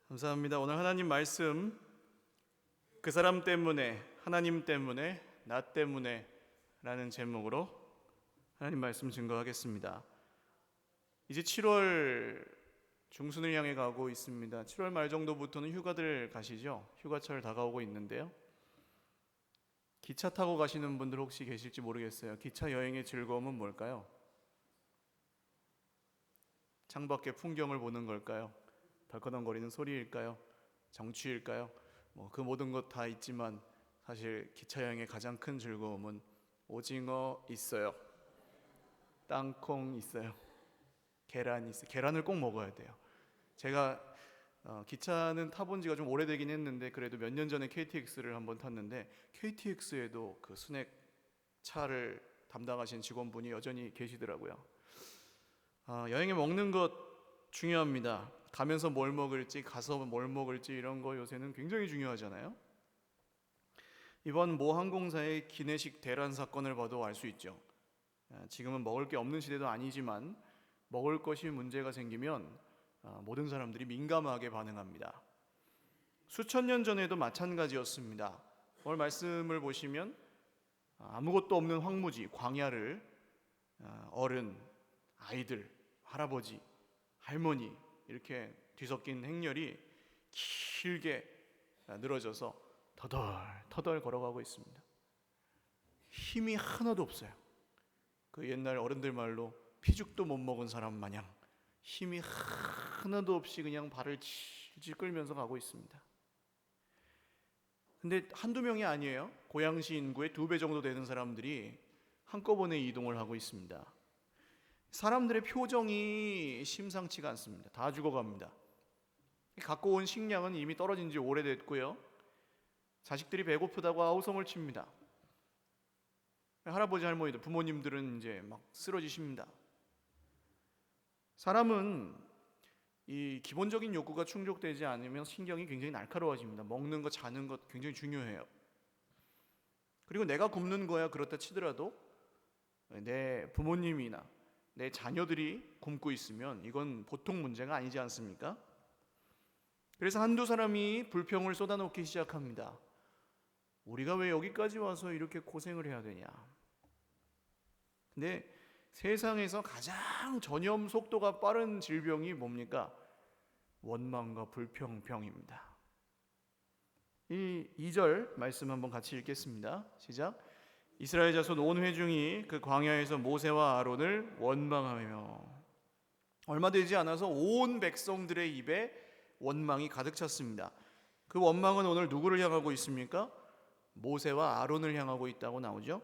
감사합니다. 오늘 하나님 말씀, 그 사람 때문에, 하나님 때문에, 나 때문에 라는 제목으로 하나님 말씀 증거하겠습니다. 이제 7월 중순을 향해 가고 있습니다. 7월 말 정도부터는 휴가들 가시죠? 휴가철 다가오고 있는데요. 기차 타고 가시는 분들 혹시 계실지 모르겠어요. 기차 여행의 즐거움은 뭘까요? 창밖의 풍경을 보는 걸까요? 덜커덩거리는 소리일까요? 정취일까요? 그 모든 것 다 있지만 사실 기차 여행의 가장 큰 즐거움은 오징어 있어요. 땅콩 있어요. 계란 있어요. 계란을 꼭 먹어야 돼요. 제가 기차는 타본 지가 좀 오래되긴 했는데 그래도 몇 년 전에 KTX를 한번 탔는데 KTX에도 그 스낵 차를 담당하신 직원분이 여전히 계시더라고요. 여행에 먹는 것 중요합니다. 가면서 뭘 먹을지, 가서 뭘 먹을지 이런 거 요새는 굉장히 중요하잖아요. 이번 모 항공사의 기내식 대란 사건을 봐도 알 수 있죠. 지금은 먹을 게 없는 시대도 아니지만 먹을 것이 문제가 생기면 모든 사람들이 민감하게 반응합니다. 수천 년 전에도 마찬가지였습니다. 오늘 말씀을 보시면 아무것도 없는 황무지, 광야를 어른, 아이들, 할아버지, 할머니 이렇게 뒤섞인 행렬이 길게 늘어져서 터덜터덜 걸어가고 있습니다. 힘이 하나도 없어요. 그 옛날 어른들 말로 피죽도 못 먹은 사람 마냥 힘이 하나도 없이 그냥 발을 질질 끌면서 가고 있습니다. 근데 한두 명이 아니에요. 고양시 인구의 2배 정도 되는 사람들이 한꺼번에 이동을 하고 있습니다. 사람들의 표정이 심상치가 않습니다. 다 죽어갑니다. 갖고 온 식량은 이미 떨어진 지 오래됐고요. 자식들이 배고프다고 아우성을 칩니다. 할아버지 할머니들, 부모님들은 이제 막 쓰러지십니다. 사람은 이 기본적인 욕구가 충족되지 않으면 신경이 굉장히 날카로워집니다. 먹는 것, 자는 것 굉장히 중요해요. 그리고 내가 굶는 거야 그렇다 치더라도 내 부모님이나 내 자녀들이 굶고 있으면 이건 보통 문제가 아니지 않습니까? 그래서 한두 사람이 불평을 쏟아놓기 시작합니다. 우리가 왜 여기까지 와서 이렇게 고생을 해야 되냐? 근데 세상에서 가장 전염 속도가 빠른 질병이 뭡니까? 원망과 불평병입니다. 이 2절 말씀 한번 같이 읽겠습니다. 시작. 이스라엘 자손 온 회중이 그 광야에서 모세와 아론을 원망하며. 얼마 되지 않아서 온 백성들의 입에 원망이 가득 찼습니다. 그 원망은 오늘 누구를 향하고 있습니까? 모세와 아론을 향하고 있다고 나오죠.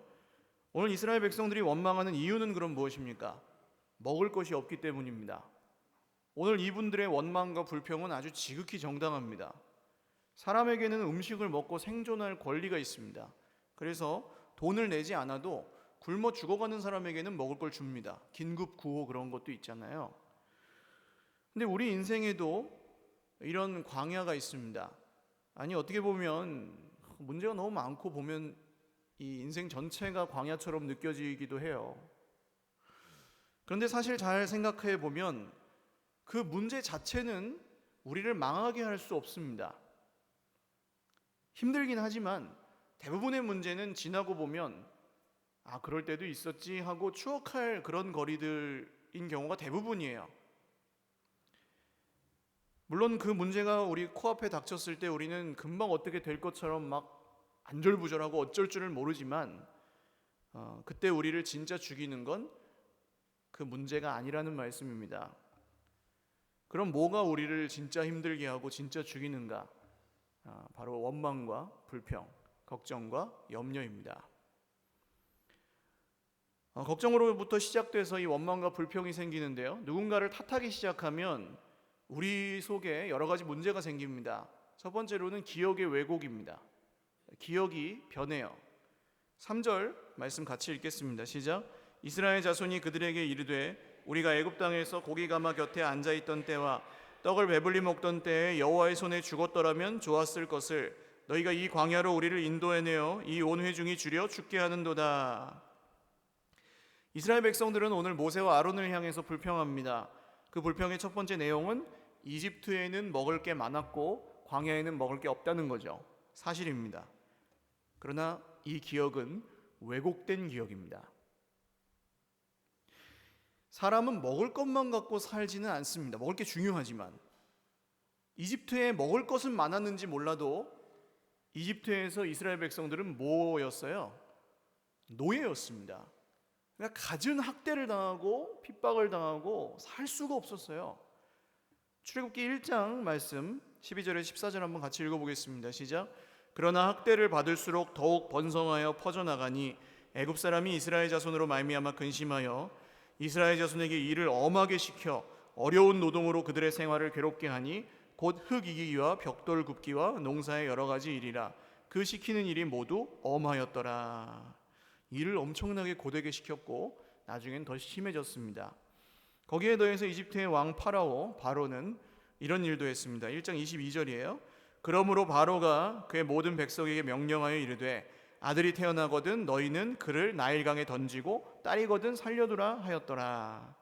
오늘 이스라엘 백성들이 원망하는 이유는 그럼 무엇입니까? 먹을 것이 없기 때문입니다. 오늘 이분들의 원망과 불평은 아주 지극히 정당합니다. 사람에게는 음식을 먹고 생존할 권리가 있습니다. 그래서 돈을 내지 않아도 굶어 죽어가는 사람에게는 먹을 걸 줍니다. 긴급 구호 그런 것도 있잖아요. 근데 우리 인생에도 이런 광야가 있습니다. 아니 어떻게 보면 문제가 너무 많고 보면 이 인생 전체가 광야처럼 느껴지기도 해요. 그런데 사실 잘 생각해 보면 그 문제 자체는 우리를 망하게 할 수 없습니다. 힘들긴 하지만 대부분의 문제는 지나고 보면 그럴 때도 있었지 하고 추억할 그런 거리들인 경우가 대부분이에요. 물론 그 문제가 우리 코앞에 닥쳤을 때 우리는 금방 어떻게 될 것처럼 막 안절부절하고 어쩔 줄을 모르지만 그때 우리를 진짜 죽이는 건 그 문제가 아니라는 말씀입니다. 그럼 뭐가 우리를 진짜 힘들게 하고 진짜 죽이는가? 바로 원망과 불평, 걱정과 염려입니다. 걱정으로부터 시작돼서 이 원망과 불평이 생기는데요. 누군가를 탓하기 시작하면 우리 속에 여러 가지 문제가 생깁니다. 첫 번째로는 기억의 왜곡입니다. 기억이 변해요. 3절 말씀 같이 읽겠습니다. 시작. 이스라엘 자손이 그들에게 이르되 우리가 애굽 땅에서 고기 가마 곁에 앉아 있던 때와 떡을 배불리 먹던 때에 여호와의 손에 죽었더라면 좋았을 것을 너희가 이 광야로 우리를 인도해내어 이 온 회중이 주려 죽게 하는도다. 이스라엘 백성들은 오늘 모세와 아론을 향해서 불평합니다. 그 불평의 첫 번째 내용은 이집트에는 먹을 게 많았고 광야에는 먹을 게 없다는 거죠. 사실입니다. 그러나 이 기억은 왜곡된 기억입니다. 사람은 먹을 것만 갖고 살지는 않습니다. 먹을 게 중요하지만 이집트에 먹을 것은 많았는지 몰라도 이집트에서 이스라엘 백성들은 뭐였어요? 노예였습니다. 그러니까 갖은 학대를 당하고 핍박을 당하고 살 수가 없었어요. 출애굽기 1장 말씀 12절에 14절 한번 같이 읽어보겠습니다. 시작. 그러나 학대를 받을수록 더욱 번성하여 퍼져나가니 애굽 사람이 이스라엘 자손으로 말미암아 근심하여 이스라엘 자손에게 일을 엄하게 시켜 어려운 노동으로 그들의 생활을 괴롭게 하니 곧 흙 이기기와 벽돌 굽기와 농사의 여러 가지 일이라. 그 시키는 일이 모두 엄하였더라. 일을 엄청나게 고되게 시켰고 나중엔 더 심해졌습니다. 거기에 더해서 이집트의 왕 바로는 이런 일도 했습니다. 1장 22절이에요. 그러므로 바로가 그의 모든 백성에게 명령하여 이르되 아들이 태어나거든 너희는 그를 나일강에 던지고 딸이거든 살려두라 하였더라.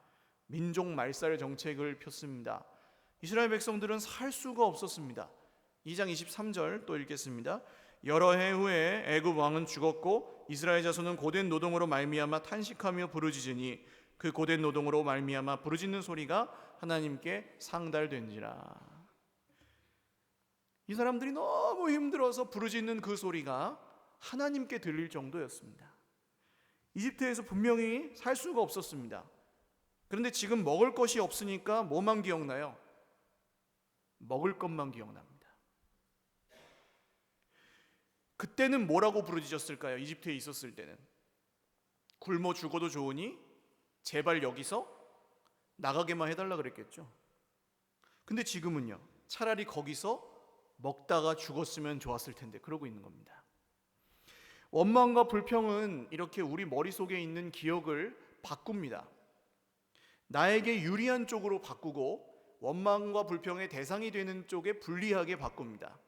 민족 말살 정책을 폈습니다. 이스라엘 백성들은 살 수가 없었습니다. 2장 23절 또 읽겠습니다. 여러 해 후에 애굽 왕은 죽었고 이스라엘 자손은 고된 노동으로 말미암아 탄식하며 부르짖으니 그 고된 노동으로 말미암아 부르짖는 소리가 하나님께 상달된지라. 이 사람들이 너무 힘들어서 부르짖는 그 소리가 하나님께 들릴 정도였습니다. 이집트에서 분명히 살 수가 없었습니다. 그런데 지금 먹을 것이 없으니까 뭐만 기억나요? 먹을 것만 기억납니다. 그때는 뭐라고 부르짖었을까요? 이집트에 있었을 때는 굶어 죽어도 좋으니 제발 여기서 나가게만 해달라 그랬겠죠. 근데 지금은요, 차라리 거기서 먹다가 죽었으면 좋았을 텐데 그러고 있는 겁니다. 원망과 불평은 이렇게 우리 머릿속에 있는 기억을 바꿉니다. 나에게 유리한 쪽으로 바꾸고 원망과 불평의 대상이 되는 쪽에 불리하게 바꿉니다.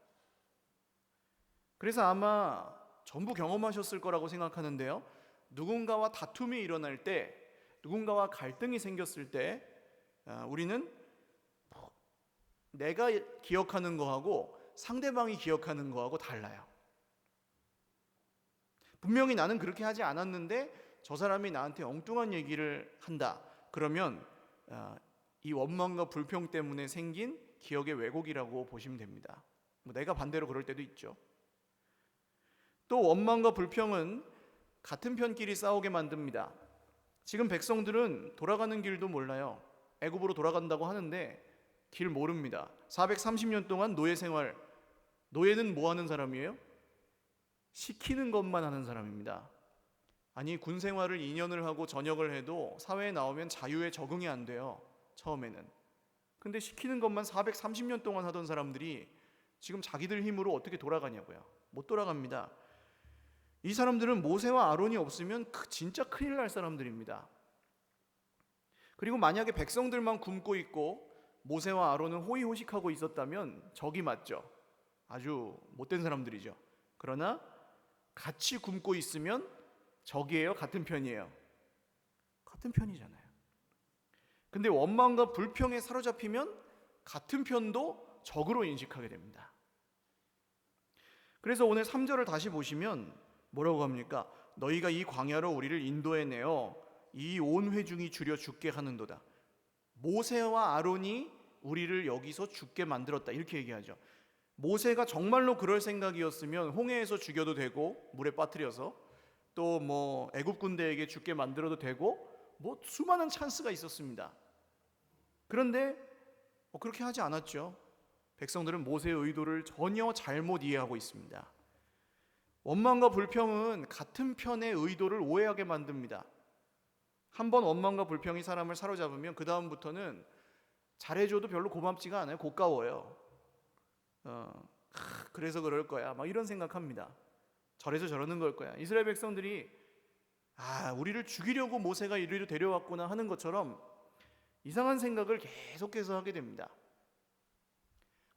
그래서 아마 전부 경험하셨을 거라고 생각하는데요. 누군가와 다툼이 일어날 때, 누군가와 갈등이 생겼을 때 우리는 내가 기억하는 거하고 상대방이 기억하는 거하고 달라요. 분명히 나는 그렇게 하지 않았는데 저 사람이 나한테 엉뚱한 얘기를 한다. 그러면 이 원망과 불평 때문에 생긴 기억의 왜곡이라고 보시면 됩니다. 내가 반대로 그럴 때도 있죠. 또 원망과 불평은 같은 편끼리 싸우게 만듭니다. 지금 백성들은 돌아가는 길도 몰라요. 애굽으로 돌아간다고 하는데 길 모릅니다. 430년 동안 노예 생활. 노예는 뭐 하는 사람이에요? 시키는 것만 하는 사람입니다. 아니 군 생활을 2년을 하고 전역을 해도 사회에 나오면 자유에 적응이 안 돼요. 처음에는. 근데 시키는 것만 430년 동안 하던 사람들이 지금 자기들 힘으로 어떻게 돌아가냐고요. 못 돌아갑니다. 이 사람들은 모세와 아론이 없으면 진짜 큰일 날 사람들입니다. 그리고 만약에 백성들만 굶고 있고 모세와 아론은 호의호식하고 있었다면 적이 맞죠. 아주 못된 사람들이죠. 그러나 같이 굶고 있으면 적이에요? 같은 편이에요? 같은 편이잖아요. 근데 원망과 불평에 사로잡히면 같은 편도 적으로 인식하게 됩니다. 그래서 오늘 3절을 다시 보시면 뭐라고 합니까? 너희가 이 광야로 우리를 인도해내어 이 온 회중이 줄여 죽게 하는도다. 모세와 아론이 우리를 여기서 죽게 만들었다 이렇게 얘기하죠. 모세가 정말로 그럴 생각이었으면 홍해에서 죽여도 되고 물에 빠뜨려서 또 뭐 애굽 군대에게 죽게 만들어도 되고 뭐 수많은 찬스가 있었습니다. 그런데 그렇게 하지 않았죠. 백성들은 모세의 의도를 전혀 잘못 이해하고 있습니다. 원망과 불평은 같은 편의 의도를 오해하게 만듭니다. 한번 원망과 불평이 사람을 사로잡으면 그 다음부터는 잘해줘도 별로 고맙지가 않아요. 고가워요. 그래서 그럴 거야 막 이런 생각합니다. 저래서 저러는 걸 거야. 이스라엘 백성들이 우리를 죽이려고 모세가 이리로 데려왔구나 하는 것처럼 이상한 생각을 계속해서 하게 됩니다.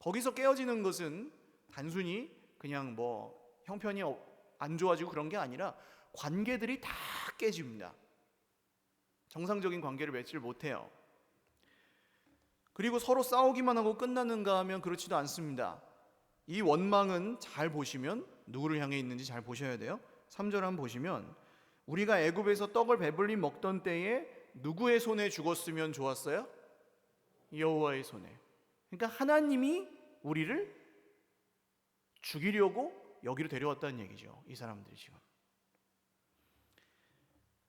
거기서 깨어지는 것은 단순히 그냥 뭐 형편이 안 좋아지고 그런 게 아니라 관계들이 다 깨집니다. 정상적인 관계를 맺질 못해요. 그리고 서로 싸우기만 하고 끝나는가 하면 그렇지도 않습니다. 이 원망은 잘 보시면 누구를 향해 있는지 잘 보셔야 돼요. 3절 한번 보시면 우리가 애굽에서 떡을 배불리 먹던 때에 누구의 손에 죽었으면 좋았어요? 여호와의 손에. 그러니까 하나님이 우리를 죽이려고 여기로 데려왔다는 얘기죠. 이 사람들이 지금.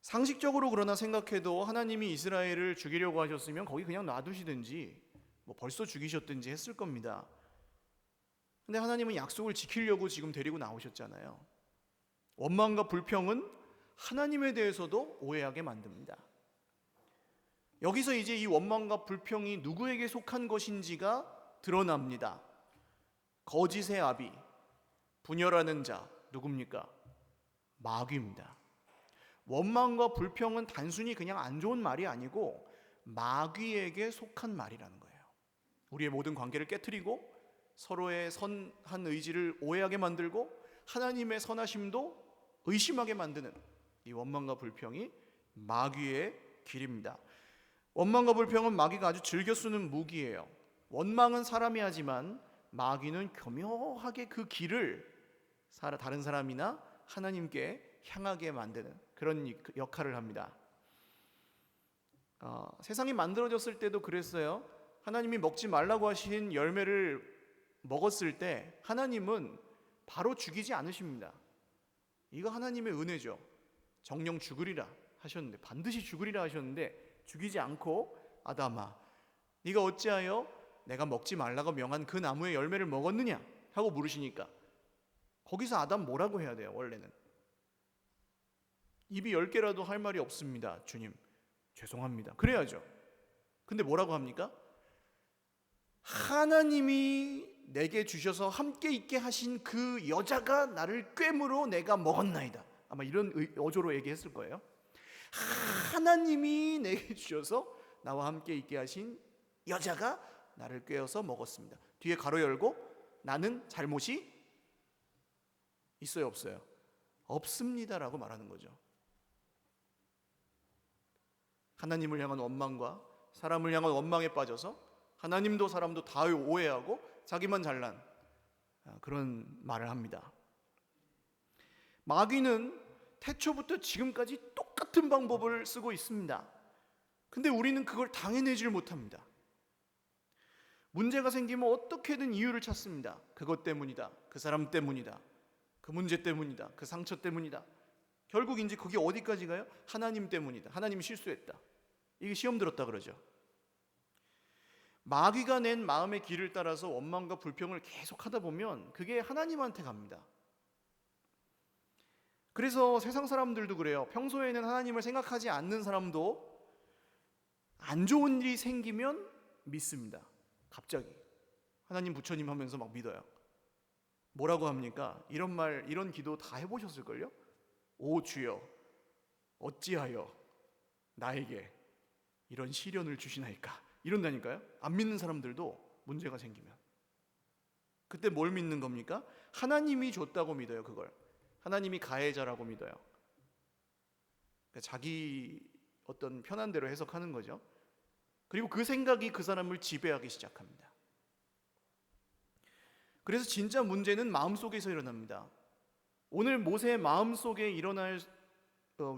상식적으로 그러나 생각해도 하나님이 이스라엘을 죽이려고 하셨으면 거기 그냥 놔두시든지 뭐 벌써 죽이셨든지 했을 겁니다. 근데 하나님은 약속을 지키려고 지금 데리고 나오셨잖아요. 원망과 불평은 하나님에 대해서도 오해하게 만듭니다. 여기서 이제 이 원망과 불평이 누구에게 속한 것인지가 드러납니다. 거짓의 아비, 분열하는 자, 누굽니까? 마귀입니다. 원망과 불평은 단순히 그냥 안 좋은 말이 아니고 마귀에게 속한 말이라는 거예요. 우리의 모든 관계를 깨트리고 서로의 선한 의지를 오해하게 만들고 하나님의 선하심도 의심하게 만드는 이 원망과 불평이 마귀의 길입니다. 원망과 불평은 마귀가 아주 즐겨 쓰는 무기예요. 원망은 사람이 하지만 마귀는 교묘하게 그 길을 다른 사람이나 하나님께 향하게 만드는 그런 역할을 합니다. 세상이 만들어졌을 때도 그랬어요. 하나님이 먹지 말라고 하신 열매를 먹었을 때 하나님은 바로 죽이지 않으십니다. 이거 하나님의 은혜죠. 정령 죽으리라 하셨는데, 반드시 죽으리라 하셨는데 죽이지 않고 아담아 네가 어찌하여 내가 먹지 말라고 명한 그 나무의 열매를 먹었느냐 하고 물으시니까 거기서 아담 뭐라고 해야 돼요? 원래는 입이 10개라도 할 말이 없습니다. 주님 죄송합니다 그래야죠. 근데 뭐라고 합니까? 하나님이 내게 주셔서 함께 있게 하신 그 여자가 나를 꿰물어 내가 먹었나이다. 아마 이런 어조로 얘기했을 거예요. 하나님이 내게 주셔서 나와 함께 있게 하신 여자가 나를 꿰어서 먹었습니다. 뒤에 가로 열고 나는 잘못이 있어요 없어요? 없습니다라고 말하는 거죠. 하나님을 향한 원망과 사람을 향한 원망에 빠져서 하나님도 사람도 다 오해하고 자기만 잘난 그런 말을 합니다. 마귀는 태초부터 지금까지 똑같은 방법을 쓰고 있습니다. 근데 우리는 그걸 당해내질 못합니다. 문제가 생기면 어떻게든 이유를 찾습니다. 그것 때문이다, 그 사람 때문이다, 그 문제 때문이다, 그 상처 때문이다. 결국 이제 그게 어디까지 가요? 하나님 때문이다, 하나님이 실수했다. 이게 시험 들었다 그러죠. 마귀가 낸 마음의 길을 따라서 원망과 불평을 계속 하다 보면 그게 하나님한테 갑니다. 그래서 세상 사람들도 그래요. 평소에는 하나님을 생각하지 않는 사람도 안 좋은 일이 생기면 믿습니다. 갑자기 하나님 부처님 하면서 막 믿어요. 뭐라고 합니까? 이런 말, 이런 기도 다 해보셨을걸요? 오 주여 어찌하여 나에게 이런 시련을 주시나이까, 이런다니까요. 안 믿는 사람들도 문제가 생기면 그때 뭘 믿는 겁니까? 하나님이 줬다고 믿어요. 그걸 하나님이 가해자라고 믿어요. 그러니까 자기 어떤 편한 대로 해석하는 거죠. 그리고 그 생각이 그 사람을 지배하기 시작합니다. 그래서 진짜 문제는 마음속에서 일어납니다. 오늘 모세의 마음속에 일어날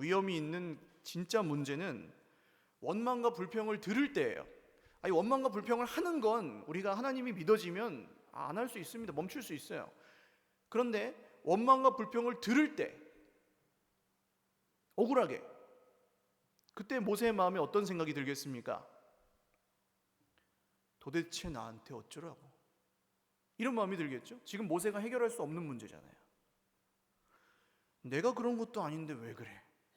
위험이 있는 진짜 문제는 원망과 불평을 들을 때예요. 아니, 원망과 불평을 하는 건 우리가 하나님이 믿어지면 안 할 수 있습니다. 멈출 수 있어요. 그런데 원망과 불평을 들을 때 억울하게 그때 모세의 마음에 어떤 생각이 들겠습니까? 도대체 나한테 어쩌라고, 이런 마음이 들겠죠. 지금 모세가 해결할 수 없는 문제잖아요. 내가 그런 것도 아닌데 왜 그래?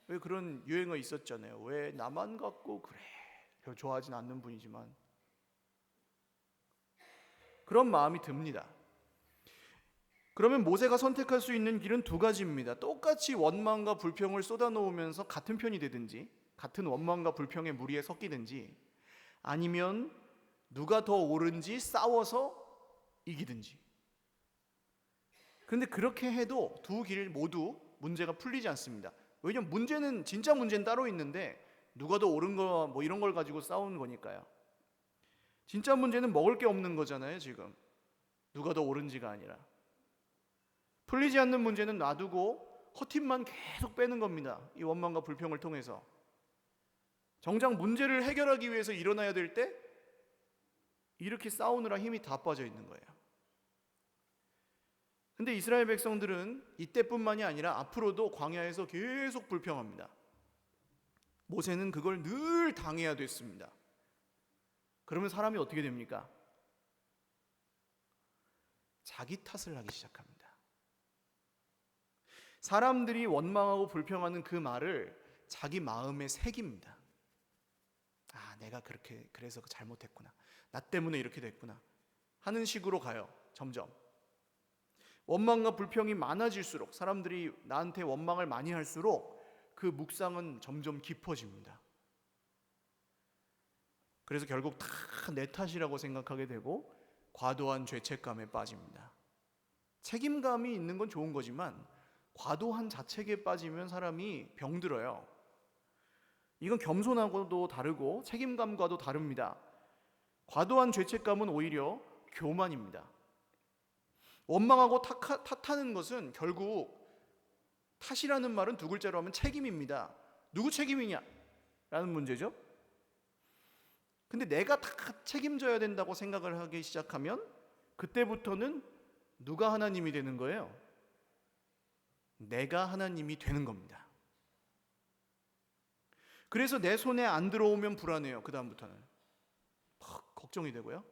왜 그런 유행어 있었잖아요. 왜 나만 갖고 그래? 별로 좋아하진 않는 분이지만 그런 마음이 듭니다. 그러면 모세가 선택할 수 있는 길은 두 가지입니다. 똑같이 원망과 불평을 쏟아놓으면서 같은 편이 되든지, 같은 원망과 불평의 무리에 섞이든지, 아니면 누가 더 옳은지 싸워서 이기든지. 그런데 그렇게 해도 두 길 모두 문제가 풀리지 않습니다. 왜냐하면 문제는, 진짜 문제는 따로 있는데 누가 더 옳은 거 뭐 이런 걸 가지고 싸우는 거니까요. 진짜 문제는 먹을 게 없는 거잖아요. 지금 누가 더 옳은지가 아니라 풀리지 않는 문제는 놔두고 허팀만 계속 빼는 겁니다. 이 원망과 불평을 통해서 정작 문제를 해결하기 위해서 일어나야 될 때 이렇게 싸우느라 힘이 다 빠져 있는 거예요. 근데 이스라엘 백성들은 이때뿐만이 아니라 앞으로도 광야에서 계속 불평합니다. 모세는 그걸 늘 당해야 됐습니다. 그러면 사람이 어떻게 됩니까? 자기 탓을 하기 시작합니다. 사람들이 원망하고 불평하는 그 말을 자기 마음에 새깁니다. 아, 내가 그래서 잘못했구나. 나 때문에 이렇게 됐구나. 하는 식으로 가요. 점점. 원망과 불평이 많아질수록, 사람들이 나한테 원망을 많이 할수록 그 묵상은 점점 깊어집니다. 그래서 결국 다 내 탓이라고 생각하게 되고 과도한 죄책감에 빠집니다. 책임감이 있는 건 좋은 거지만 과도한 자책에 빠지면 사람이 병들어요. 이건 겸손하고도 다르고 책임감과도 다릅니다. 과도한 죄책감은 오히려 교만입니다. 원망하고 탓하는 것은 결국, 탓이라는 말은 두 글자로 하면 책임입니다. 누구 책임이냐? 라는 문제죠. 근데 내가 다 책임져야 된다고 생각을 하기 시작하면 그때부터는 누가 하나님이 되는 거예요? 내가 하나님이 되는 겁니다. 그래서 내 손에 안 들어오면 불안해요. 그 다음부터는 막 걱정이 되고요.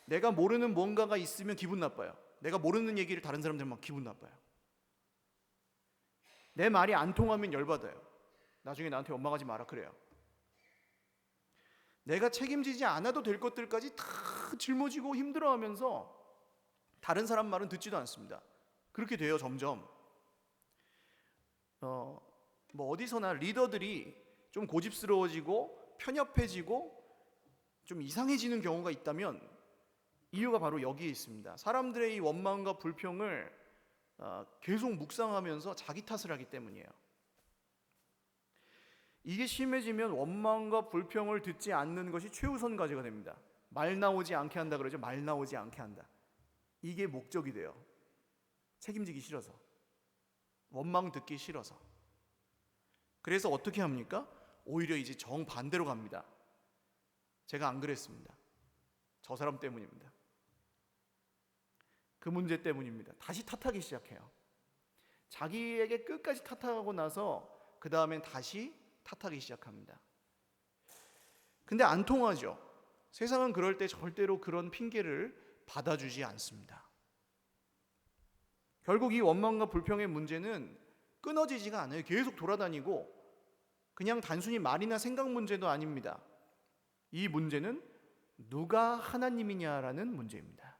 내가 모르는 뭔가가 있으면 기분 나빠요. 내가 모르는 얘기를 다른 사람들은 막 기분 나빠요. 내 말이 안 통하면 열받아요. 나중에 나한테 원망하지 마라 그래요. 내가 책임지지 않아도 될 것들까지 다 짊어지고 힘들어하면서 다른 사람 말은 듣지도 않습니다. 그렇게 돼요. 점점 어디서나 리더들이 좀 고집스러워지고 편협해지고 좀 이상해지는 경우가 있다면 이유가 바로 여기에 있습니다. 사람들의 이 원망과 불평을 계속 묵상하면서 자기 탓을 하기 때문이에요. 이게 심해지면 원망과 불평을 듣지 않는 것이 최우선 과제가 됩니다. 말 나오지 않게 한다 그러죠. 말 나오지 않게 한다. 이게 목적이 돼요. 책임지기 싫어서, 원망 듣기 싫어서. 그래서 어떻게 합니까? 오히려 이제 정반대로 갑니다. 제가 안 그랬습니다. 저 사람 때문입니다. 그 문제 때문입니다. 다시 탓하기 시작해요. 자기에게 끝까지 탓하고 나서 그 다음엔 다시 탓하기 시작합니다. 근데 안 통하죠. 세상은 그럴 때 절대로 그런 핑계를 받아주지 않습니다. 결국 이 원망과 불평의 문제는 끊어지지가 않아요. 계속 돌아다니고 그냥 단순히 말이나 생각 문제도 아닙니다. 이 문제는 누가 하나님이냐라는 문제입니다.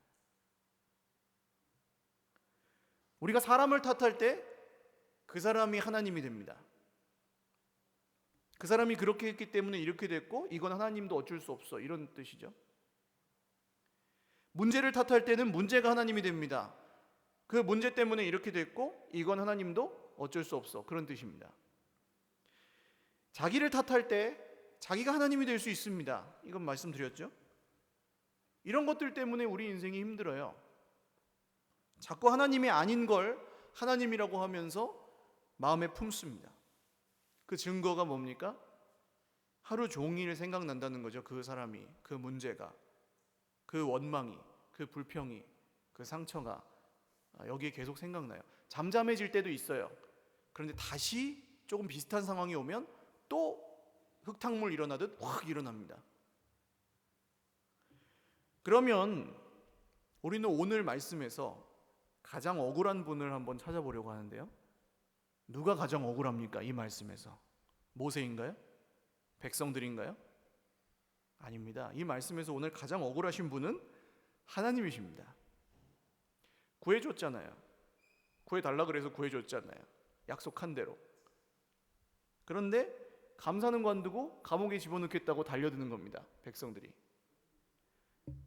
우리가 사람을 탓할 때 그 사람이 하나님이 됩니다. 그 사람이 그렇게 했기 때문에 이렇게 됐고 이건 하나님도 어쩔 수 없어, 이런 뜻이죠. 문제를 탓할 때는 문제가 하나님이 됩니다. 그 문제 때문에 이렇게 됐고 이건 하나님도 어쩔 수 없어, 그런 뜻입니다. 자기를 탓할 때 자기가 하나님이 될 수 있습니다. 이건 말씀드렸죠. 이런 것들 때문에 우리 인생이 힘들어요. 자꾸 하나님이 아닌 걸 하나님이라고 하면서 마음에 품습니다. 그 증거가 뭡니까? 하루 종일 생각난다는 거죠. 그 사람이, 그 문제가, 그 원망이, 그 불평이, 그 상처가 여기에 계속 생각나요. 잠잠해질 때도 있어요. 그런데 다시 조금 비슷한 상황이 오면 또 흙탕물 일어나듯 확 일어납니다. 그러면 우리는 오늘 말씀에서 가장 억울한 분을 한번 찾아보려고 하는데요. 누가 가장 억울합니까? 이 말씀에서 모세인가요? 백성들인가요? 아닙니다. 이 말씀에서 오늘 가장 억울하신 분은 하나님이십니다. 구해줬잖아요. 구해달라 그래서 구해줬잖아요. 약속한 대로. 그런데 감사는 관두고 감옥에 집어넣겠다고 달려드는 겁니다. 백성들이.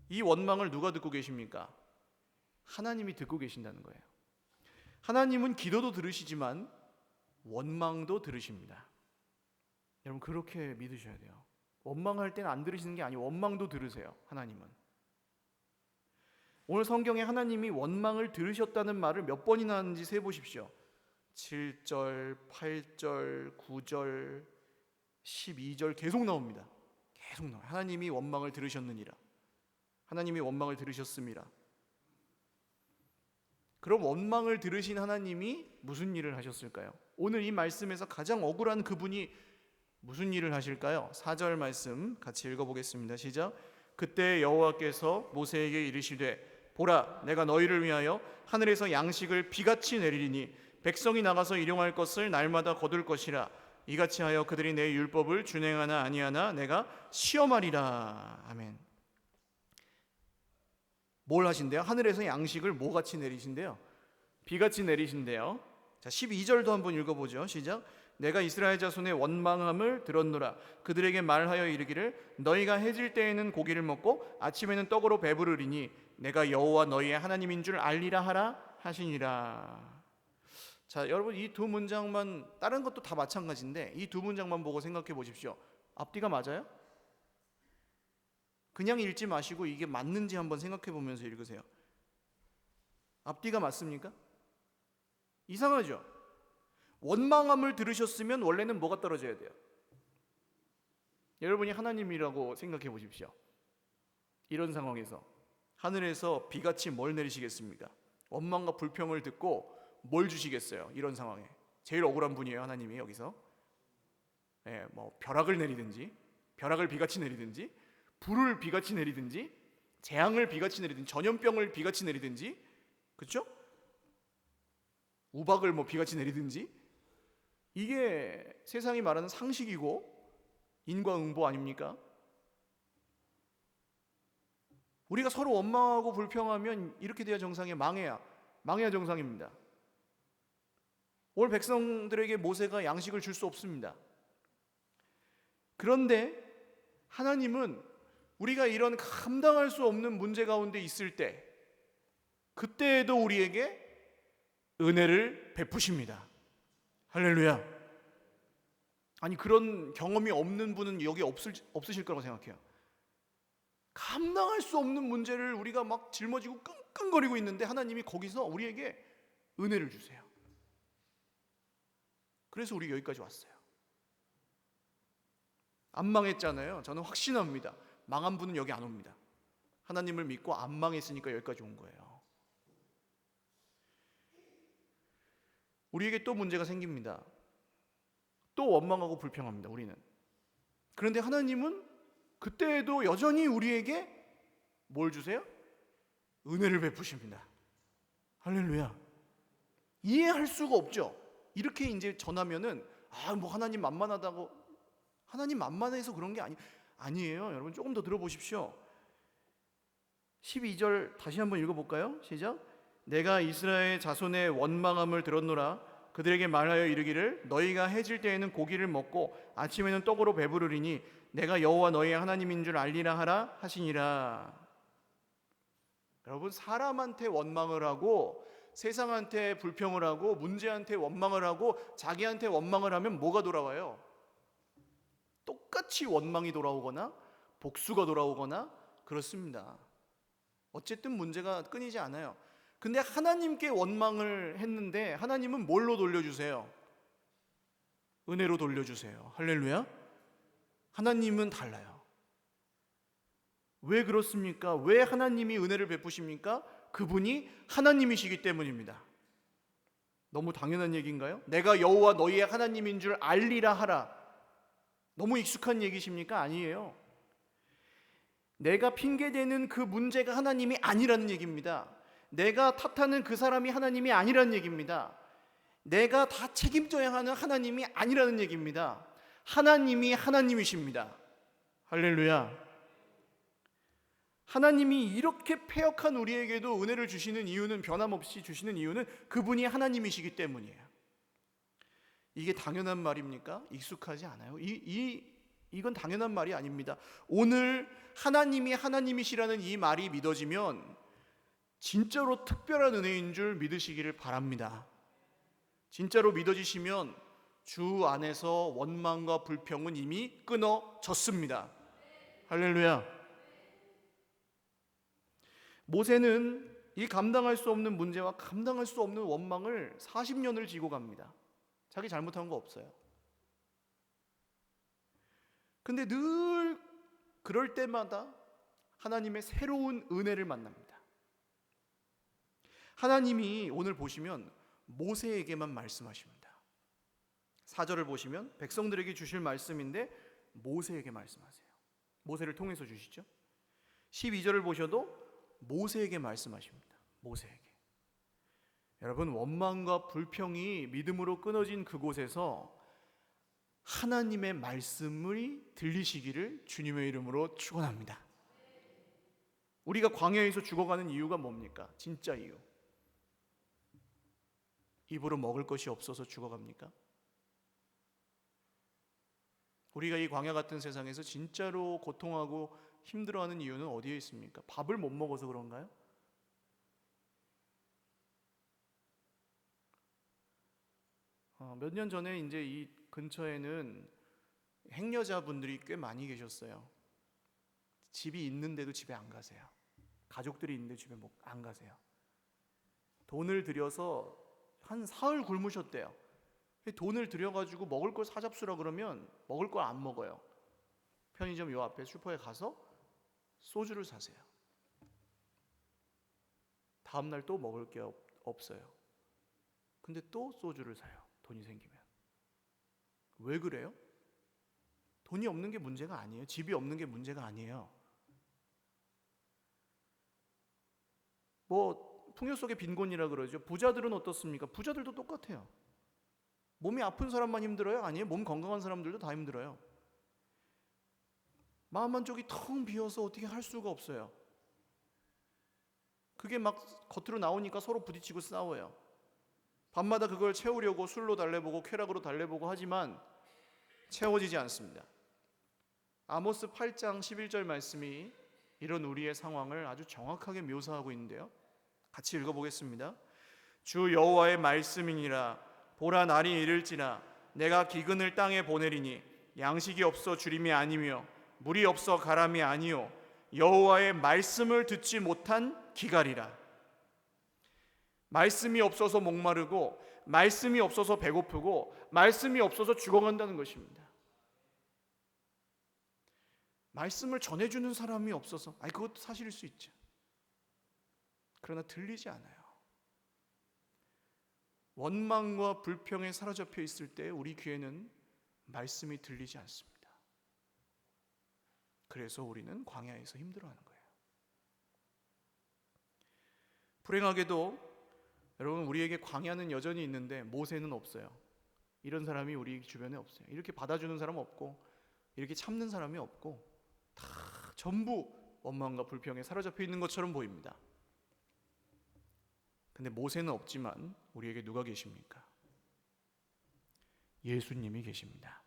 이 원망을 누가 듣고 계십니까? 하나님이 듣고 계신다는 거예요. 하나님은 기도도 들으시지만 원망도 들으십니다. 여러분 그렇게 믿으셔야 돼요. 원망할 때는 안 들으시는 게 아니에요. 원망도 들으세요. 하나님은. 오늘 성경에 하나님이 원망을 들으셨다는 말을 몇 번이나 하는지 세보십시오. 7절, 8절, 9절, 12절 계속 나옵니다. 계속 나와요. 하나님이 원망을 들으셨느니라. 하나님이 원망을 들으셨습니다. 그럼 원망을 들으신 하나님이 무슨 일을 하셨을까요? 오늘 이 말씀에서 가장 억울한 그분이 무슨 일을 하실까요? 4절 말씀 같이 읽어보겠습니다. 시작. 그때 여호와께서 모세에게 이르시되 보라, 내가 너희를 위하여 하늘에서 양식을 비같이 내리리니 백성이 나가서 일용할 것을 날마다 거둘 것이라. 이같이 하여 그들이 내 율법을 준행하나 아니하나 내가 시험하리라. 아멘. 뭘 하신대요? 하늘에서 양식을 뭐같이 내리신대요? 비같이 내리신대요. 자, 12절도 한번 읽어보죠. 시작. 내가 이스라엘 자손의 원망함을 들었노라. 그들에게 말하여 이르기를 너희가 해질 때에는 고기를 먹고 아침에는 떡으로 배부르리니 내가 여호와 너희의 하나님인 줄 알리라 하라 하시니라. 자, 여러분 이 두 문장만, 다른 것도 다 마찬가지인데 이 두 문장만 보고 생각해 보십시오. 앞뒤가 맞아요? 그냥 읽지 마시고 이게 맞는지 한번 생각해 보면서 읽으세요. 앞뒤가 맞습니까? 이상하죠? 원망함을 들으셨으면 원래는 뭐가 떨어져야 돼요? 여러분이 하나님이라고 생각해 보십시오. 이런 상황에서 하늘에서 비같이 뭘 내리시겠습니까? 원망과 불평을 듣고 뭘 주시겠어요? 이런 상황에 제일 억울한 분이에요. 하나님이 여기서 뭐 벼락을 내리든지, 벼락을 비같이 내리든지, 불을 비같이 내리든지, 재앙을 비같이 내리든지, 전염병을 비같이 내리든지, 그렇죠? 우박을 뭐 비같이 내리든지, 이게 세상이 말하는 상식이고 인과응보 아닙니까? 우리가 서로 원망하고 불평하면 이렇게 돼야 정상이에요. 망해야 정상입니다. 오늘 백성들에게 모세가 양식을 줄 수 없습니다. 그런데 하나님은 우리가 이런 감당할 수 없는 문제 가운데 있을 때 그때에도 우리에게 은혜를 베푸십니다. 할렐루야. 아니 그런 경험이 없는 분은 여기 없으실 거라고 생각해요. 감당할 수 없는 문제를 우리가 막 짊어지고 끙끙거리고 있는데 하나님이 거기서 우리에게 은혜를 주세요. 그래서 우리 여기까지 왔어요. 안 망했잖아요. 저는 확신합니다. 망한 분은 여기 안 옵니다. 하나님을 믿고 안 망했으니까 여기까지 온 거예요. 우리에게 또 문제가 생깁니다. 또 원망하고 불평합니다. 우리는. 그런데 하나님은 그때에도 여전히 우리에게 뭘 주세요? 은혜를 베푸십니다. 할렐루야. 이해할 수가 없죠. 이렇게 이제 전하면은 뭐 하나님 만만하다고, 하나님 만만해서 그런 게 아니에요. 여러분 조금 더 들어보십시오. 12절 다시 한번 읽어볼까요? 시작. 내가 이스라엘 자손의 원망함을 들었노라. 그들에게 말하여 이르기를 너희가 해질 때에는 고기를 먹고 아침에는 떡으로 배부르리니 내가 여호와 너희의 하나님인 줄 알리라 하라 하시니라. 여러분 사람한테 원망을 하고 세상한테 불평을 하고 문제한테 원망을 하고 자기한테 원망을 하면 뭐가 돌아와요? 똑같이 원망이 돌아오거나 복수가 돌아오거나 그렇습니다. 어쨌든 문제가 끊이지 않아요. 근데 하나님께 원망을 했는데 하나님은 뭘로 돌려주세요? 은혜로 돌려주세요. 할렐루야. 하나님은 달라요. 왜 그렇습니까? 왜 하나님이 은혜를 베푸십니까? 그분이 하나님이시기 때문입니다. 너무 당연한 얘기인가요? 내가 여호와 너희의 하나님인 줄 알리라 하라. 너무 익숙한 얘기십니까? 아니에요. 내가 핑계대는 그 문제가 하나님이 아니라는 얘기입니다. 내가 탓하는 그 사람이 하나님이 아니라는 얘기입니다. 내가 다 책임져야 하는 하나님이 아니라는 얘기입니다. 하나님이 하나님이십니다. 할렐루야. 하나님이 이렇게 패역한 우리에게도 은혜를 주시는 이유는, 변함없이 주시는 이유는 그분이 하나님이시기 때문이에요. 이게 당연한 말입니까? 익숙하지 않아요. 이건 당연한 말이 아닙니다. 오늘 하나님이 하나님이시라는 이 말이 믿어지면 진짜로 특별한 은혜인 줄 믿으시기를 바랍니다. 진짜로 믿어지시면 주 안에서 원망과 불평은 이미 끊어졌습니다. 할렐루야. 모세는 이 감당할 수 없는 문제와 감당할 수 없는 원망을 40년을 지고 갑니다. 자기 잘못한 거 없어요. 근데 늘 그럴 때마다 하나님의 새로운 은혜를 만납니다. 하나님이 오늘 보시면 모세에게만 말씀하십니다. 4절을 보시면 백성들에게 주실 말씀인데 모세에게 말씀하세요. 모세를 통해서 주시죠. 12절을 보셔도 모세에게 말씀하십니다. 모세에게. 여러분, 원망과 불평이 믿음으로 끊어진 그곳에서 하나님의 말씀이 들리시기를 주님의 이름으로 축원합니다. 우리가 광야에서 죽어가는 이유가 뭡니까? 진짜 이유. 입으로 먹을 것이 없어서 죽어갑니까? 우리가 이 광야 같은 세상에서 진짜로 고통하고 힘들어하는 이유는 어디에 있습니까? 밥을 못 먹어서 그런가요? 몇 년 전에 이제 이 근처에는 행여자분들이 꽤 많이 계셨어요. 집이 있는데도 집에 안 가세요. 가족들이 있는데 집에 안 가세요. 돈을 들여서 한 사흘 굶으셨대요. 돈을 들여가지고 먹을 걸 사잡수라 그러면 먹을 걸 안 먹어요. 편의점 요 앞에 슈퍼에 가서 소주를 사세요. 다음날 또 먹을 게 없어요. 근데 또 소주를 사요. 돈이 생기면. 왜 그래요? 돈이 없는 게 문제가 아니에요. 집이 없는 게 문제가 아니에요. 풍요 속의 빈곤이라 그러죠. 부자들은 어떻습니까? 부자들도 똑같아요. 몸이 아픈 사람만 힘들어요? 아니에요. 몸 건강한 사람들도 다 힘들어요. 마음 한쪽이 텅 비어서 어떻게 할 수가 없어요. 그게 막 겉으로 나오니까 서로 부딪히고 싸워요. 밤마다 그걸 채우려고 술로 달래보고 쾌락으로 달래보고 하지만 채워지지 않습니다. 아모스 8장 11절 말씀이 이런 우리의 상황을 아주 정확하게 묘사하고 있는데요. 같이 읽어보겠습니다. 주 여호와의 말씀이니라. 보라, 날이 이를지라 내가 기근을 땅에 보내리니 양식이 없어 주림이 아니며 물이 없어 가람이 아니요 여호와의 말씀을 듣지 못한 기갈이라. 말씀이 없어서 목마르고 말씀이 없어서 배고프고 말씀이 없어서 죽어간다는 것입니다. 말씀을 전해주는 사람이 없어서, 그것도 사실일 수 있죠. 그러나 들리지 않아요. 원망과 불평에 사로잡혀 있을 때 우리 귀에는 말씀이 들리지 않습니다. 그래서 우리는 광야에서 힘들어하는 거예요. 불행하게도 여러분, 우리에게 광야는 여전히 있는데 모세는 없어요. 이런 사람이 우리 주변에 없어요. 이렇게 받아주는 사람 없고 이렇게 참는 사람이 없고 다 전부 원망과 불평에 사로잡혀 있는 것처럼 보입니다. 근데 모세는 없지만 우리에게 누가 계십니까? 예수님이 계십니다.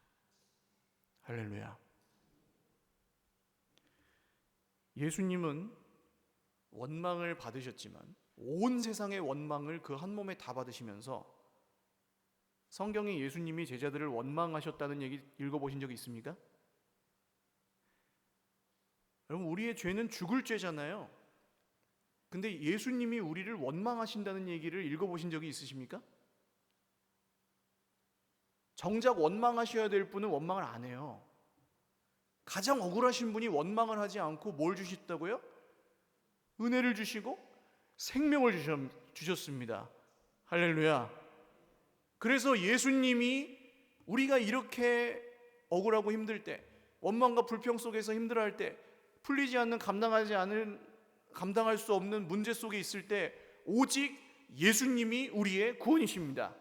할렐루야. 예수님은 원망을 받으셨지만 온 세상의 원망을 그 한 몸에 다 받으시면서, 성경에 예수님이 제자들을 원망하셨다는 얘기 읽어보신 적 있습니까? 여러분, 우리의 죄는 죽을 죄잖아요. 근데 예수님이 우리를 원망하신다는 얘기를 읽어보신 적이 있으십니까? 정작 원망하셔야 될 분은 원망을 안 해요. 가장 억울하신 분이 원망을 하지 않고 뭘 주셨다고요? 은혜를 주시고 생명을 주셨습니다. 할렐루야. 그래서 예수님이 우리가 이렇게 억울하고 힘들 때, 원망과 불평 속에서 힘들어할 때, 풀리지 않는 감당할 수 없는 문제 속에 있을 때 오직 예수님이 우리의 구원이십니다.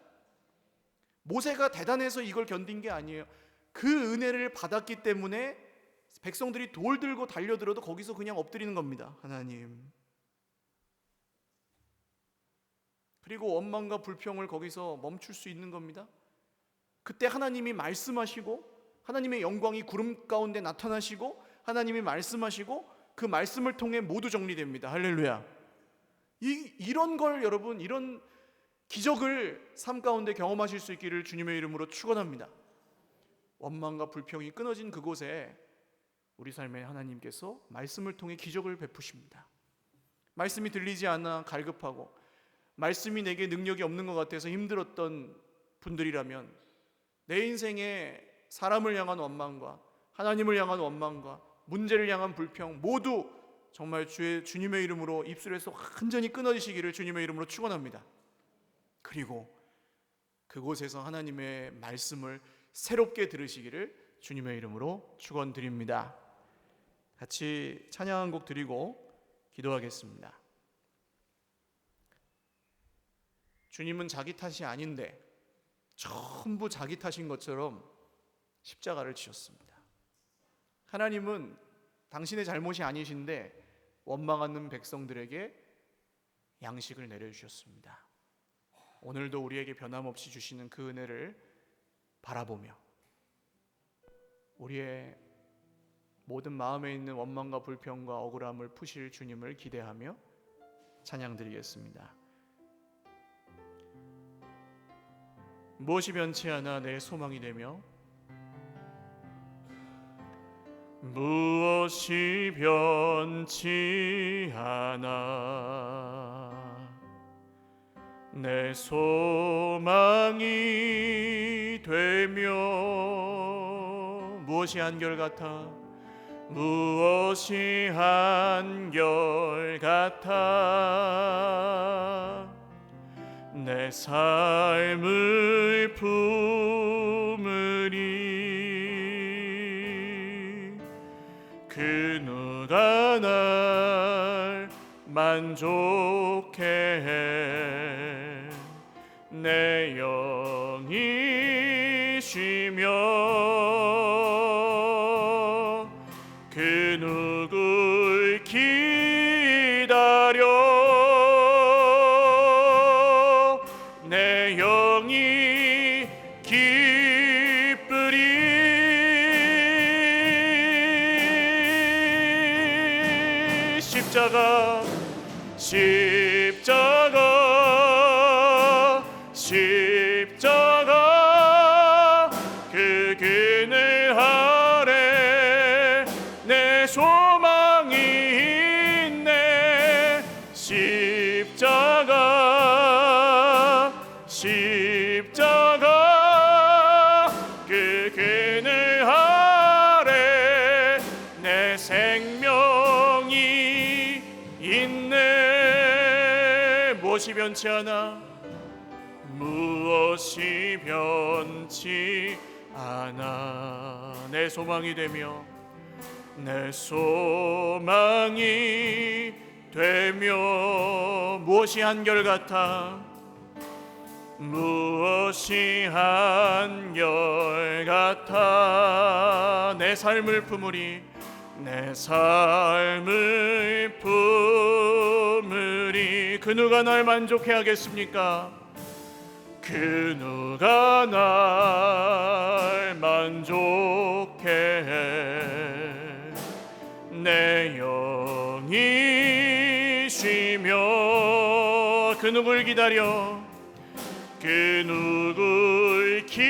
모세가 대단해서 이걸 견딘 게 아니에요. 그 은혜를 받았기 때문에 백성들이 돌 들고 달려들어도 거기서 그냥 엎드리는 겁니다. 하나님. 그리고 원망과 불평을 거기서 멈출 수 있는 겁니다. 그때 하나님이 말씀하시고 하나님의 영광이 구름 가운데 나타나시고 하나님이 말씀하시고 그 말씀을 통해 모두 정리됩니다. 할렐루야. 이런 걸 여러분, 이런 기적을 삶 가운데 경험하실 수 있기를 주님의 이름으로 축원합니다. 원망과 불평이 끊어진 그곳에 우리 삶의 하나님께서 말씀을 통해 기적을 베푸십니다. 말씀이 들리지 않아 갈급하고 말씀이 내게 능력이 없는 것 같아서 힘들었던 분들이라면 내 인생에 사람을 향한 원망과 하나님을 향한 원망과 문제를 향한 불평 모두 정말 주님의 이름으로 입술에서 완전히 끊어지시기를 주님의 이름으로 축원합니다. 그리고 그곳에서 하나님의 말씀을 새롭게 들으시기를 주님의 이름으로 축원드립니다. 같이 찬양 한 곡 드리고 기도하겠습니다. 주님은 자기 탓이 아닌데 전부 자기 탓인 것처럼 십자가를 지셨습니다. 하나님은 당신의 잘못이 아니신데 원망하는 백성들에게 양식을 내려주셨습니다. 오늘도 우리에게 변함없이 주시는 그 은혜를 바라보며 우리의 모든 마음에 있는 원망과 불평과 억울함을 푸실 주님을 기대하며 찬양드리겠습니다. 무엇이 변치 않아 내 소망이 되며 무엇이 변치 않아 내 소망이 되며 무엇이 한결같아 무엇이 한결같아 내 삶을 품으리 그 누가 날 만족해 해 내 영이 쉬며 그 누굴 기다려 내 영이 기쁘리 십자가 그 그늘 아래 내 소망이 있네 십자가 그 그늘 아래 내 생명이 있네 무엇이 변치 않아 무엇이 변치 않아 내 소망이 되며 내 소망이 되며 무엇이 한결같아 무엇이 한결같아 내 삶을 품으리 내 삶을 품으리 그 누가 날 만족해 하겠습니까 그 누가 날 만족해 해 내 영이 쉬며 그 누굴 기다려 그 누굴 기다려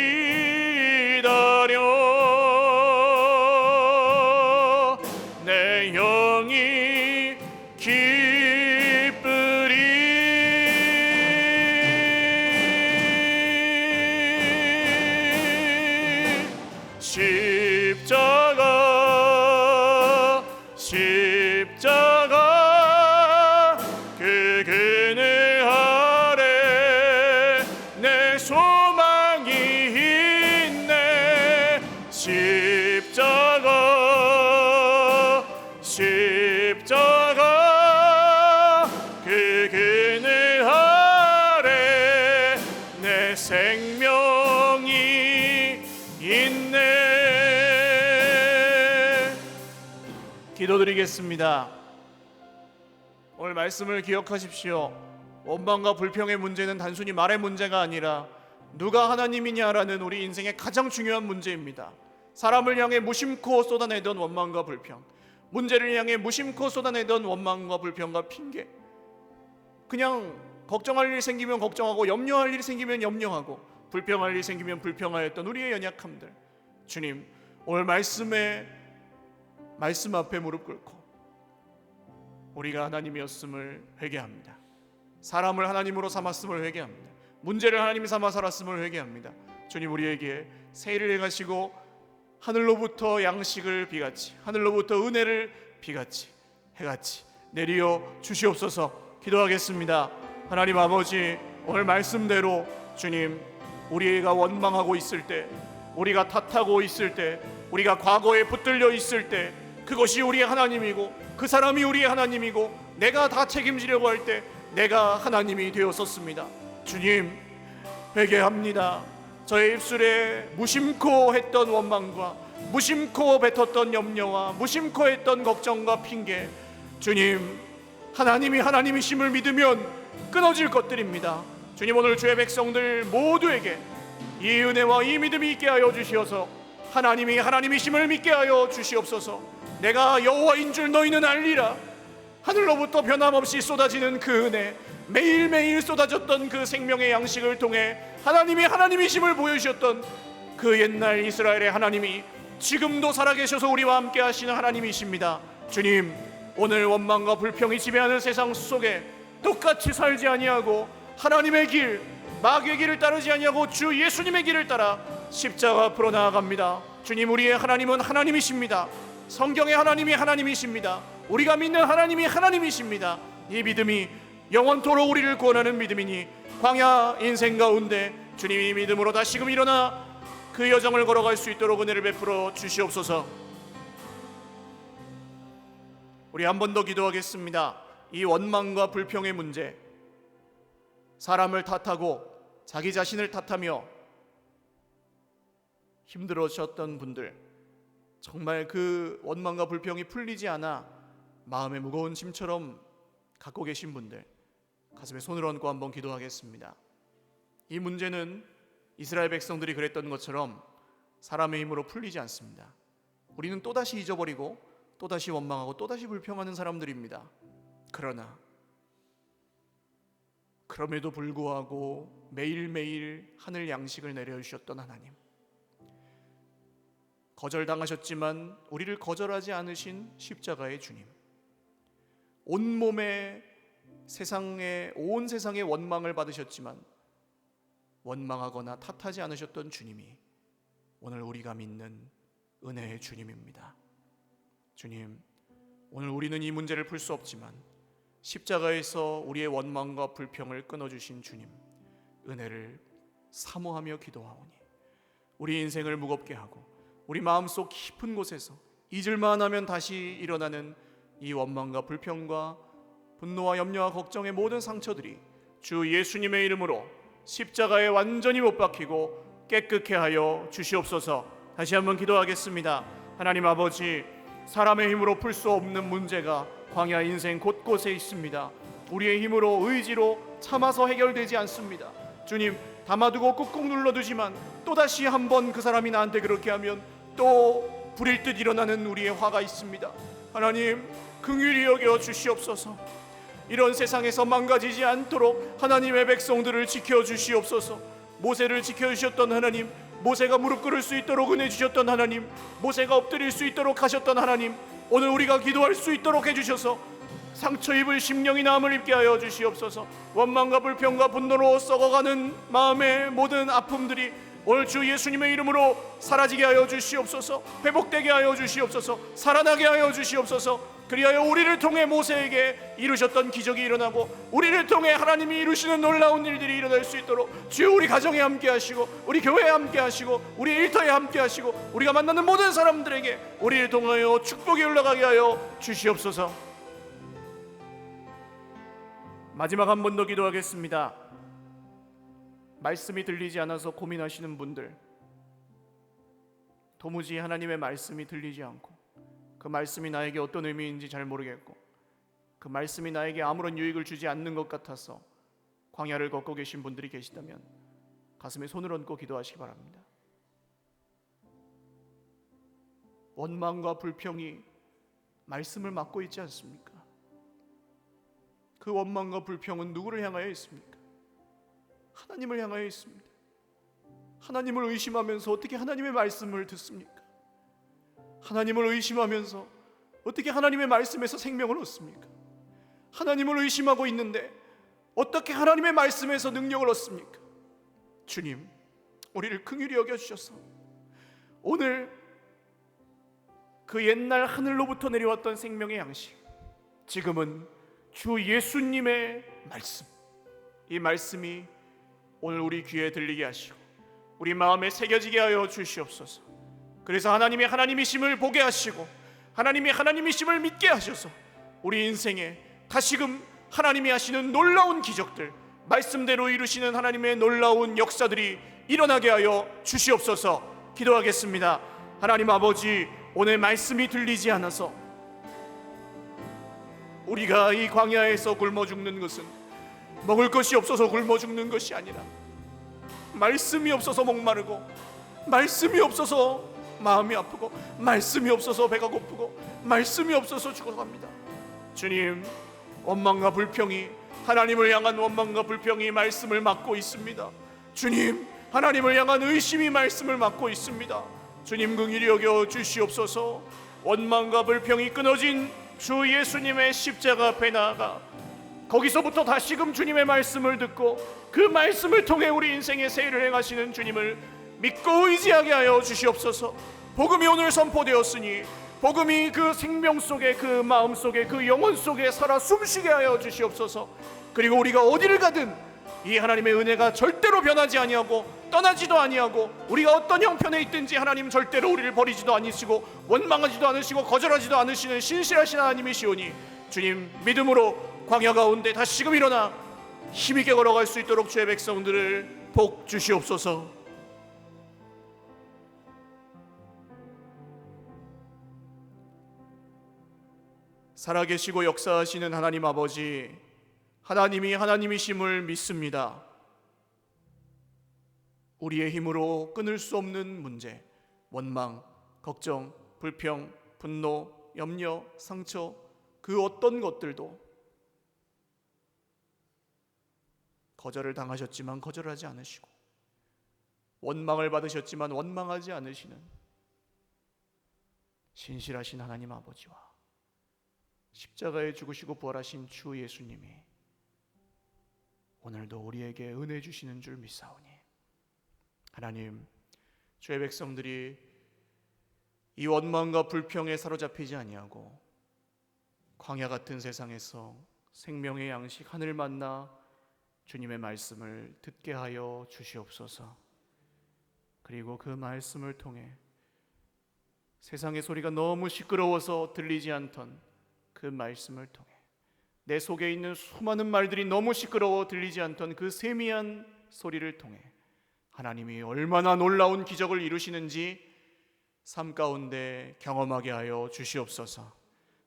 내 영이 기쁘리 십자가 그 그늘 아래 내 소망이 있네 십자가 그 그늘 아래 내 생명이 있네 기도드리겠습니다. 오늘 말씀을 기억하십시오. 원망과 불평의 문제는 단순히 말의 문제가 아니라 누가 하나님이냐라는 우리 인생의 가장 중요한 문제입니다. 사람을 향해 무심코 쏟아내던 원망과 불평, 문제를 향해 무심코 쏟아내던 원망과 불평과 핑계, 그냥 걱정할 일이 생기면 걱정하고 염려할 일이 생기면 염려하고 불평할 일이 생기면 불평하였던 우리의 연약함들, 주님 오늘 말씀 앞에 무릎 꿇고 우리가 하나님이었음을 회개합니다. 사람을 하나님으로 삼았음을 회개합니다. 문제를 하나님이 삼아 살았음을 회개합니다. 주님 우리에게 새 일을 행하시고 하늘로부터 양식을 비같이, 하늘로부터 은혜를 비같이 해같이 내리어 주시옵소서. 기도하겠습니다. 하나님 아버지, 오늘 말씀대로 주님 우리가 원망하고 있을 때, 우리가 탓하고 있을 때, 우리가 과거에 붙들려 있을 때 그것이 우리의 하나님이고 그 사람이 우리의 하나님이고 내가 다 책임지려고 할 때 내가 하나님이 되었었습니다. 주님 회개합니다. 저의 입술에 무심코 했던 원망과 무심코 뱉었던 염려와 무심코 했던 걱정과 핑계, 주님 하나님이 하나님이심을 믿으면 끊어질 것들입니다. 주님 오늘 주의 백성들 모두에게 이 은혜와 이 믿음이 있게 하여 주시어서 하나님이 하나님이심을 믿게 하여 주시옵소서. 내가 여호와인 줄 너희는 알리라. 하늘로부터 변함없이 쏟아지는 그 은혜, 매일매일 쏟아졌던 그 생명의 양식을 통해 하나님이 하나님이심을 보여주셨던 그 옛날 이스라엘의 하나님이 지금도 살아계셔서 우리와 함께 하시는 하나님이십니다. 주님 오늘 원망과 불평이 지배하는 세상 속에 똑같이 살지 아니하고 하나님의 길, 마귀의 길을 따르지 아니하고 주 예수님의 길을 따라 십자가 앞으로 나아갑니다. 주님 우리의 하나님은 하나님이십니다. 성경의 하나님이 하나님이십니다. 우리가 믿는 하나님이 하나님이십니다. 이 믿음이 영원토록 우리를 구원하는 믿음이니 광야 인생 가운데 주님이 믿음으로 다시금 일어나 그 여정을 걸어갈 수 있도록 은혜를 베풀어 주시옵소서. 우리 한 번 더 기도하겠습니다. 이 원망과 불평의 문제, 사람을 탓하고 자기 자신을 탓하며 힘들어졌던 분들, 정말 그 원망과 불평이 풀리지 않아 마음에 무거운 짐처럼 갖고 계신 분들, 가슴에 손을 얹고 한번 기도하겠습니다. 이 문제는 이스라엘 백성들이 그랬던 것처럼 사람의 힘으로 풀리지 않습니다. 우리는 또다시 잊어버리고 또다시 원망하고 또다시 불평하는 사람들입니다. 그럼에도 불구하고 매일매일 하늘 양식을 내려주셨던 하나님, 거절당하셨지만 우리를 거절하지 않으신 십자가의 주님, 온몸에 온 세상의 원망을 받으셨지만 원망하거나 탓하지 않으셨던 주님이 오늘 우리가 믿는 은혜의 주님입니다. 주님, 오늘 우리는 이 문제를 풀 수 없지만 십자가에서 우리의 원망과 불평을 끊어주신 주님 은혜를 사모하며 기도하오니 우리 인생을 무겁게 하고 우리 마음속 깊은 곳에서 잊을만 하면 다시 일어나는 이 원망과 불평과 분노와 염려와 걱정의 모든 상처들이 주 예수님의 이름으로 십자가에 완전히 못 박히고 깨끗게 하여 주시옵소서. 다시 한번 기도하겠습니다. 하나님 아버지, 사람의 힘으로 풀 수 없는 문제가 광야 인생 곳곳에 있습니다. 우리의 힘으로 의지로 참아서 해결되지 않습니다. 주님, 담아두고 꾹꾹 눌러두지만 또다시 한번 그 사람이 나한테 그렇게 하면 또 불일 듯 일어나는 우리의 화가 있습니다. 하나님, 긍휼히 여겨 주시옵소서. 이런 세상에서 망가지지 않도록 하나님의 백성들을 지켜주시옵소서. 모세를 지켜주셨던 하나님, 모세가 무릎 꿇을 수 있도록 은혜 주셨던 하나님, 모세가 엎드릴 수 있도록 하셨던 하나님, 오늘 우리가 기도할 수 있도록 해주셔서 상처 입을 심령이 남을 입게 하여 주시옵소서. 원망과 불평과 분노로 썩어가는 마음의 모든 아픔들이 오늘 주 예수님의 이름으로 사라지게 하여 주시옵소서. 회복되게 하여 주시옵소서. 살아나게 하여 주시옵소서. 그리하여 우리를 통해 모세에게 이루셨던 기적이 일어나고 우리를 통해 하나님이 이루시는 놀라운 일들이 일어날 수 있도록 주여 우리 가정에 함께 하시고 우리 교회에 함께 하시고 우리 일터에 함께 하시고 우리가 만나는 모든 사람들에게 우리를 통하여 축복이 올라가게 하여 주시옵소서. 마지막 한 번 더 기도하겠습니다. 말씀이 들리지 않아서 고민하시는 분들, 도무지 하나님의 말씀이 들리지 않고 그 말씀이 나에게 어떤 의미인지 잘 모르겠고 그 말씀이 나에게 아무런 유익을 주지 않는 것 같아서 광야를 걷고 계신 분들이 계시다면 가슴에 손을 얹고 기도하시기 바랍니다. 원망과 불평이 말씀을 막고 있지 않습니까? 그 원망과 불평은 누구를 향하여 있습니까? 하나님을 향하여 있습니다. 하나님을 의심하면서 어떻게 하나님의 말씀을 듣습니까? 하나님을 의심하면서 어떻게 하나님의 말씀에서 생명을 얻습니까? 하나님을 의심하고 있는데 어떻게 하나님의 말씀에서 능력을 얻습니까? 주님, 우리를 긍휼히 여겨주셔서 오늘 그 옛날 하늘로부터 내려왔던 생명의 양식, 지금은 주 예수님의 말씀, 이 말씀이 오늘 우리 귀에 들리게 하시고 우리 마음에 새겨지게 하여 주시옵소서. 그래서 하나님의 하나님이심을 보게 하시고 하나님의 하나님이심을 믿게 하셔서 우리 인생에 다시금 하나님이 하시는 놀라운 기적들, 말씀대로 이루시는 하나님의 놀라운 역사들이 일어나게 하여 주시옵소서. 기도하겠습니다. 하나님 아버지, 오늘 말씀이 들리지 않아서 우리가 이 광야에서 굶어 죽는 것은 먹을 것이 없어서 굶어 죽는 것이 아니라 말씀이 없어서 목마르고, 말씀이 없어서 마음이 아프고, 말씀이 없어서 배가 고프고, 말씀이 없어서 죽어갑니다. 주님, 원망과 불평이, 하나님을 향한 원망과 불평이 말씀을 막고 있습니다. 주님, 하나님을 향한 의심이 말씀을 막고 있습니다. 주님, 긍휼히 여겨 주시옵소서. 원망과 불평이 끊어진 주 예수님의 십자가 앞에 나아가 거기서부터 다시금 주님의 말씀을 듣고 그 말씀을 통해 우리 인생의 세일을 행하시는 주님을 믿고 의지하게 하여 주시옵소서. 복음이 오늘 선포되었으니 복음이 그 생명 속에, 그 마음 속에, 그 영혼 속에 살아 숨쉬게 하여 주시옵소서. 그리고 우리가 어디를 가든 이 하나님의 은혜가 절대로 변하지 아니하고 떠나지도 아니하고, 우리가 어떤 형편에 있든지 하나님 절대로 우리를 버리지도 아니시고 원망하지도 않으시고 거절하지도 않으시는 신실하신 하나님이시오니 주님, 믿음으로 광야 가운데 다시금 일어나 힘있게 걸어갈 수 있도록 주의 백성들을 복 주시옵소서. 살아계시고 역사하시는 하나님 아버지, 하나님이 하나님이심을 믿습니다. 우리의 힘으로 끊을 수 없는 문제, 원망, 걱정, 불평, 분노, 염려, 상처, 그 어떤 것들도 거절을 당하셨지만 거절하지 않으시고, 원망을 받으셨지만 원망하지 않으시는 신실하신 하나님 아버지와 십자가에 죽으시고 부활하신 주 예수님이 오늘도 우리에게 은혜 주시는 줄 믿사오니, 하나님, 주의 백성들이 이 원망과 불평에 사로잡히지 아니하고 광야 같은 세상에서 생명의 양식 하늘 만나 주님의 말씀을 듣게 하여 주시옵소서. 그리고 그 말씀을 통해 세상의 소리가 너무 시끄러워서 들리지 않던 그 말씀을 통해, 내 속에 있는 수많은 말들이 너무 시끄러워 들리지 않던 그 세미한 소리를 통해 하나님이 얼마나 놀라운 기적을 이루시는지 삶 가운데 경험하게 하여 주시옵소서.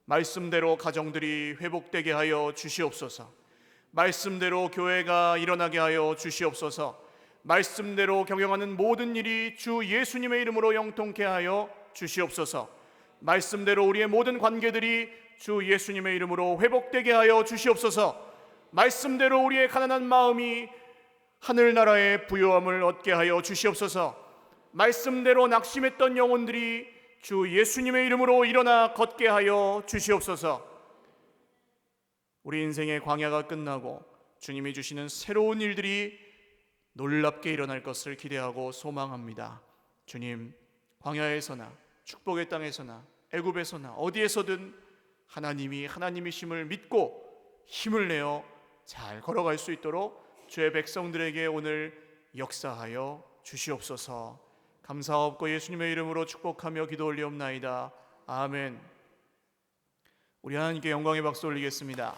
말씀대로 가정들이 회복되게 하여 주시옵소서. 말씀대로 교회가 일어나게 하여 주시옵소서. 말씀대로 경영하는 모든 일이 주 예수님의 이름으로 영통케 하여 주시옵소서. 말씀대로 우리의 모든 관계들이 주 예수님의 이름으로 회복되게 하여 주시옵소서. 말씀대로 우리의 가난한 마음이 하늘나라의 부요함을 얻게 하여 주시옵소서. 말씀대로 낙심했던 영혼들이 주 예수님의 이름으로 일어나 걷게 하여 주시옵소서. 우리 인생의 광야가 끝나고 주님이 주시는 새로운 일들이 놀랍게 일어날 것을 기대하고 소망합니다. 주님, 광야에서나 축복의 땅에서나 애굽에서나 어디에서든 하나님이 하나님이심을 믿고 힘을 내어 잘 걸어갈 수 있도록 주의 백성들에게 오늘 역사하여 주시옵소서. 감사하옵고 예수님의 이름으로 축복하며 기도 올리옵나이다. 아멘. 우리 하나님께 영광의 박수 올리겠습니다.